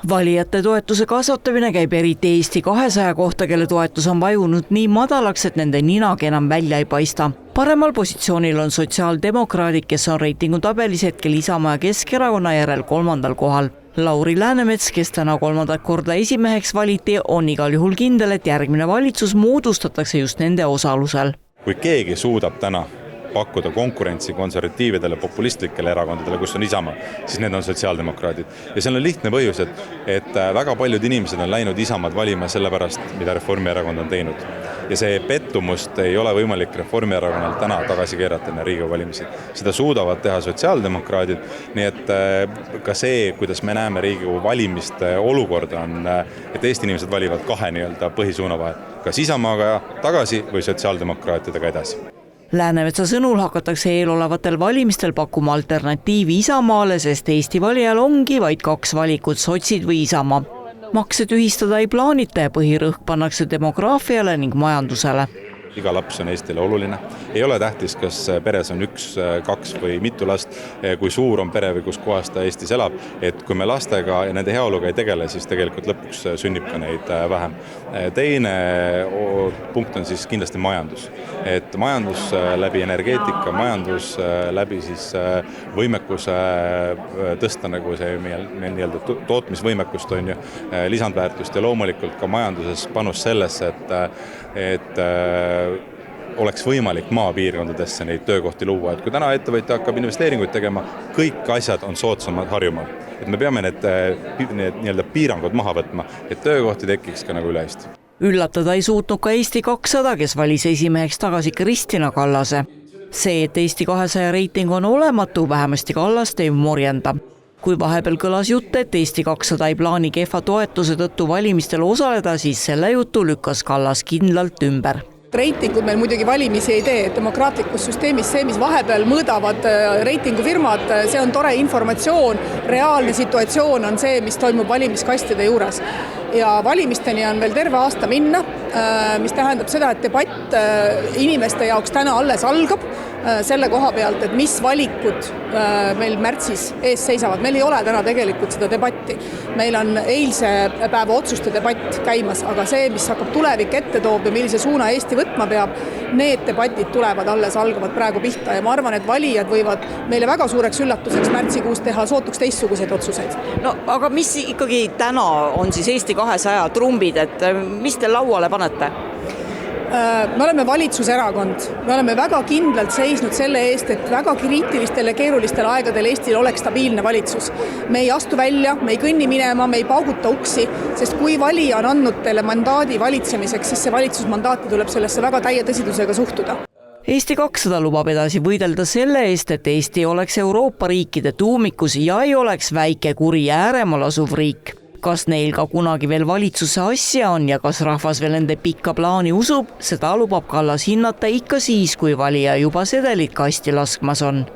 Valijate toetuse kasvatamine käib eriti Eesti 200 kohta, kelle toetus on vajunud nii madalaks, et nende ninagi enam välja ei paista. Paremal positsioonil on sotsiaaldemokraadid, kes on reitingutabelis hetkel Isamaa ja Keskerakonna järel 3. kohal. Lauri Läänemets, kes täna 3. korda esimeheks valiti, on igal juhul kindel, et järgmine valitsus moodustatakse just nende osalusel. Kui keegi suudab täna pakkuda konkurentsi konservatiividele, populistlikele erakondadele, kus on Isamaa, siis need on sotsiaaldemokraadid. Ja seal on lihtne põhjus, et väga paljud inimesed on läinud Isamaad valima selle pärast, mida Reformierakond on teinud. Ja see pettumust ei ole võimalik Reformierakonnal täna tagasi keerata enne Riigikogu valimisi. Seda suudavad teha sotsiaaldemokraadid, nii et ka see, kuidas me näeme Riigikogu valimiste olukorda on, et Eesti inimesed valivad kahe põhisuuna vahel, kas Isamaaga tagasi või sotsiaaldemokraatidega edasi. Läänemetsa sõnul hakatakse eelolevatel valimistel pakkuma alternatiivi Isamaale, sest Eesti valijal ongi vaid 2 valikut, sotsid või Isamaa. Makse tühistada ei plaanita ja põhirõhk pannakse demograafiale ning majandusele. Iga laps on Eestile oluline. Ei ole tähtis, kas peres on 1, 2 või mitu last, kui suur on pere või kus kohas ta Eestis elab. Et kui me lastega ja nende heaoluga ei tegele, siis tegelikult lõpuks sünnib ka neid vähem. Teine punkt on siis kindlasti majandus. Et majandus läbi energeetika, majandus läbi siis võimekuse tõsta nagu see meil tootmisvõimekust on ju, lisandväärtust ja loomulikult ka majanduses panus sellesse, et oleks võimalik maapiirkondadesse neid töökohti luua. Et kui täna ettevõtja hakkab investeeringuid tegema, kõik asjad on soodsamad Harjumaal. Et me peame need piirangud maha võtma, et töökohti tekiks ka nagu üle Eesti. Üllatada ei suutnud ka Eesti 200, kes valis esimeheks tagasi Kristina Kallase. See, et Eesti 200 reiting on olematu, vähemasti Kallast ei morjenda. Kui vahepeal kõlas jutt, et Eesti 200 ei plaani kehva toetuse tõttu valimistel osaleda, siis selle jutu lükkas Kallas kindlalt ümber. Reitingud meil muidugi valimisi ei tee, demokraatlikus süsteemis see, mis vahepeal mõõdavad reitingufirmad, see on tore informatsioon, reaalne situatsioon on see, mis toimub valimiskastide juures. Ja valimisteni on veel terve aasta minna, mis tähendab seda, et debatt inimeste jaoks täna alles algab selle koha pealt, et mis valikud meil märtsis ees seisavad. Meil ei ole täna tegelikult seda debatti. Meil on eilse päeva otsuste debatt käimas, aga see, mis hakkab tulevik ette toob ja millise suuna Eesti võtma peab, need debatid tulevad alles, algavad praegu pihta ja ma arvan, et valijad võivad meile väga suureks üllatuseks märtsikuus teha sootuks teistsuguseid otsuseid. No, aga mis ikkagi täna on siis Eesti 200 trumbid, et mis te lauale panete? Me oleme valitsuserakond, me oleme väga kindlalt seisnud selle eest, et väga kriitilistel ja keerulistel aegadel Eestil oleks stabiilne valitsus. Me ei astu välja, me ei kõnni minema, me ei pauguta uksi, sest kui valija on andnud teile mandaadi valitsemiseks, siis see valitsusmandaati tuleb sellesse väga täie tõsidusega suhtuda. Eesti 200 lubab edasi võidelda selle eest, et Eesti oleks Euroopa riikide tuumikus ja ei oleks väike kuri ääremaal asuv riik. Kas neil ka kunagi veel valitsuse asja on ja kas rahvas veel nende pikka plaani usub, seda lubab Kallas hinnata ikka siis, kui valija juba sedelit kasti laskmas on.